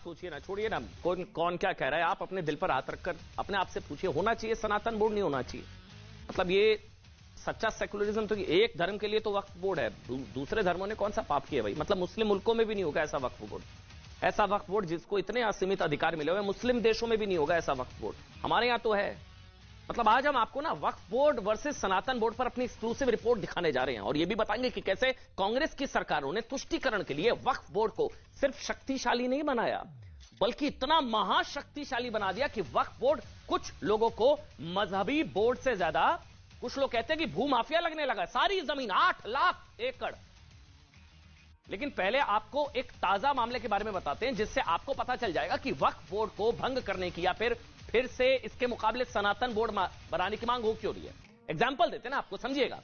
सोचिए ना, छोड़िए ना कौन कौन क्या कह रहा है, आप अपने दिल पर हाथ रखकर अपने आप से पूछिए, होना चाहिए सनातन बोर्ड, नहीं होना चाहिए? मतलब ये सच्चा सेकुलरिज्म तो एक धर्म के लिए तो वक्फ बोर्ड है, दूसरे धर्मों ने कौन सा पाप किया भाई? मतलब मुस्लिम मुल्कों में भी नहीं होगा ऐसा वक्फ बोर्ड, ऐसा वक्फ बोर्ड जिसको इतने असीमित अधिकार मिले हुए, मुस्लिम देशों में भी नहीं होगा ऐसा वक्फ बोर्ड, हमारे यहां तो है। मतलब आज हम आपको ना वक्फ बोर्ड वर्सेस सनातन बोर्ड पर अपनी एक्सक्लूसिव रिपोर्ट दिखाने जा रहे हैं और यह भी बताएंगे कि कैसे कांग्रेस की सरकारों ने तुष्टीकरण के लिए वक्फ बोर्ड को सिर्फ शक्तिशाली नहीं बनाया, बल्कि इतना महाशक्तिशाली बना दिया कि वक्फ बोर्ड कुछ लोगों को मजहबी बोर्ड से ज्यादा, कुछ लोग कहते हैं कि भूमाफिया लगने लगा। सारी जमीन 8 लाख एकड़। लेकिन पहले आपको एक ताजा मामले के बारे में बताते हैं जिससे आपको पता चल जाएगा कि वक्फ बोर्ड को भंग करने की या फिर से इसके मुकाबले सनातन बोर्ड बनाने की मांग हो क्यों रही है। एग्जाम्पल देते हैं ना आपको, समझिएगा।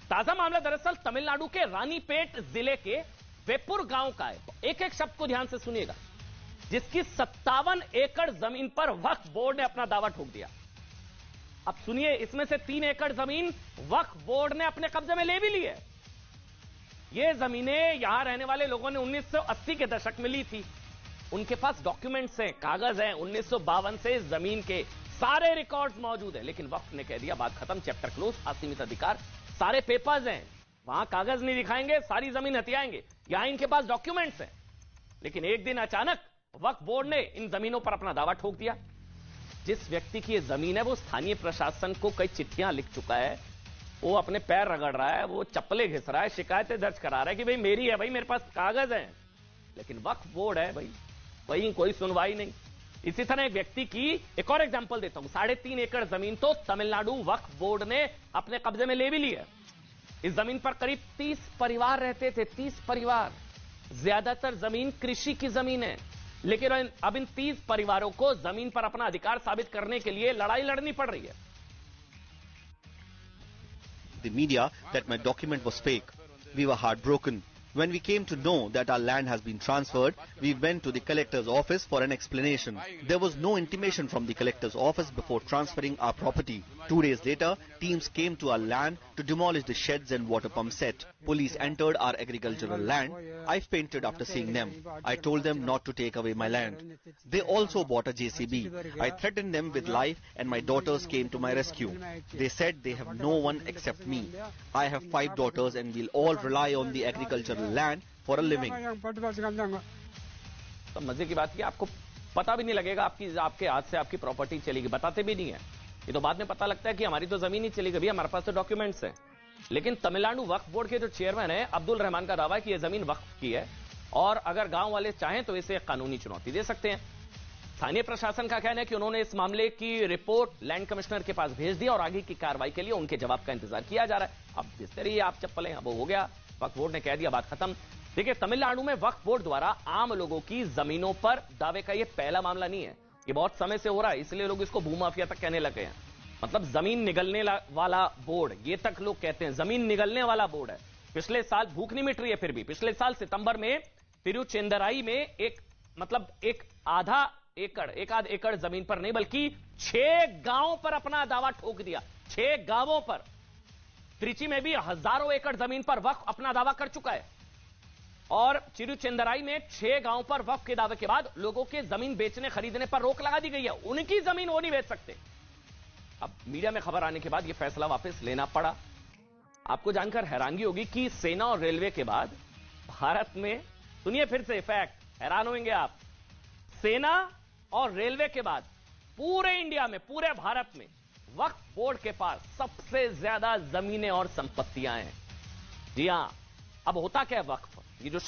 ताजा मामला दरअसल तमिलनाडु के रानीपेट जिले के वेपुर गांव का है। एक एक शब्द को ध्यान से सुनिएगा। जिसकी 57 एकड़ जमीन पर वक्फ बोर्ड ने अपना दावा ठोक दिया। अब सुनिए, इसमें से 3 एकड़ जमीन वक्फ बोर्ड ने अपने कब्जे में ले भी ली है। ये जमीनें यहां रहने वाले लोगों ने 1980 के दशक में ली थी। उनके पास डॉक्यूमेंट्स हैं, कागज हैं, 1952 से जमीन के सारे रिकॉर्ड्स मौजूद हैं। लेकिन वक्फ ने कह दिया बात खत्म, चैप्टर क्लोज, असीमित अधिकार, सारे पेपर्स हैं, वहां कागज नहीं दिखाएंगे, सारी जमीन हथियाएंगे। यहां इनके पास डॉक्यूमेंट्स हैं। लेकिन एक दिन अचानक वक्फ बोर्ड ने इन जमीनों पर अपना दावा ठोक दिया। जिस व्यक्ति की ये जमीन है वो स्थानीय प्रशासन को कई चिट्ठियां लिख चुका है, वो अपने पैर रगड़ रहा है, वो चप्पलें घिस रहा है, शिकायतें दर्ज करा रहा है कि भाई मेरी है, भाई मेरे पास कागज है। लेकिन वक्फ बोर्ड है भाई, वहीं कोई सुनवाई नहीं। इसी तरह एक व्यक्ति की एक और एग्जांपल देता हूं। 3.5 एकड़ जमीन तो तमिलनाडु वक्फ बोर्ड ने अपने कब्जे में ले भी ली है। इस जमीन पर करीब 30 परिवार रहते थे, 30 परिवार। ज्यादातर जमीन कृषि की जमीन है। लेकिन अब इन 30 परिवारों को जमीन पर अपना अधिकार साबित करने के लिए लड़ाई लड़नी पड़ रही है। The media that my document was fake. We were heartbroken. When we came to know that our land has been transferred, we went to the collector's office for an explanation. There was no intimation from the collector's office before transferring our property. 2 days later, teams came to our land to demolish the sheds and water pump set. Police entered our agricultural land. I fainted after seeing them. I told them not to take away my land. They also bought a JCB. I threatened them with life and my daughters came to my rescue. They said they have no one except me. I have 5 daughters and we'll all rely on the agricultural land for a living. तो मजे की बात की आपको पता भी नहीं लगेगा आपके हाथ से आपकी प्रॉपर्टी चलेगी, बताते भी नहीं है। ये तो बाद में पता लगता है कि हमारी तो जमीन ही चली गई, हमारे पास तो डॉक्यूमेंट्स हैं। लेकिन तमिलनाडु वक्फ बोर्ड के जो चेयरमैन है अब्दुल रहमान का दावा है कि यह जमीन वक्फ की है और अगर गांव वाले चाहें तो इसे कानूनी चुनौती दे सकते हैं। स्थानीय प्रशासन का कहना है कि उन्होंने इस मामले की रिपोर्ट लैंड कमिश्नर के पास भेज दी और आगे की कार्रवाई के लिए उनके जवाब का इंतजार किया जा रहा है। अब जिस तरह आप चप्पलें, अब हो गया, वक्फ बोर्ड ने कह दिया बात खत्म। देखिए, तमिलनाडु में वक्फ बोर्ड द्वारा आम लोगों की जमीनों पर दावे का यह पहला मामला नहीं है, ये बहुत समय से हो रहा है, इसलिए लोग इसको भूमाफिया तक कहने लगे हैं। मतलब जमीन निगलने वाला बोर्ड, ये तक लोग कहते हैं जमीन निगलने वाला बोर्ड है। पिछले साल भूख नहीं मिट रही है, फिर भी पिछले साल सितंबर में तिरुचेंदराई में एक आध एकड़ जमीन पर नहीं बल्कि 6 गांवों पर अपना दावा ठोक दिया। 6 गांवों पर। त्रिची में भी हजारों एकड़ जमीन पर वक्फ अपना दावा कर चुका है और तिरुचेंदराई में 6 गांवों पर वक्फ के दावे के बाद लोगों के जमीन बेचने खरीदने पर रोक लगा दी गई है। उनकी जमीन वो नहीं बेच सकते। अब मीडिया में खबर आने के बाद यह फैसला वापस लेना पड़ा। आपको जानकर हैरानगी होगी कि सेना और रेलवे के बाद भारत में, सुनिए फिर से फैक्ट, हैरान होंगे आप, सेना और रेलवे के बाद पूरे इंडिया में, पूरे भारत में वक्फ बोर्ड के पास सबसे ज्यादा जमीनें और संपत्तियां हैं। जी हां, अब होता क्या है वक्फ, ये जो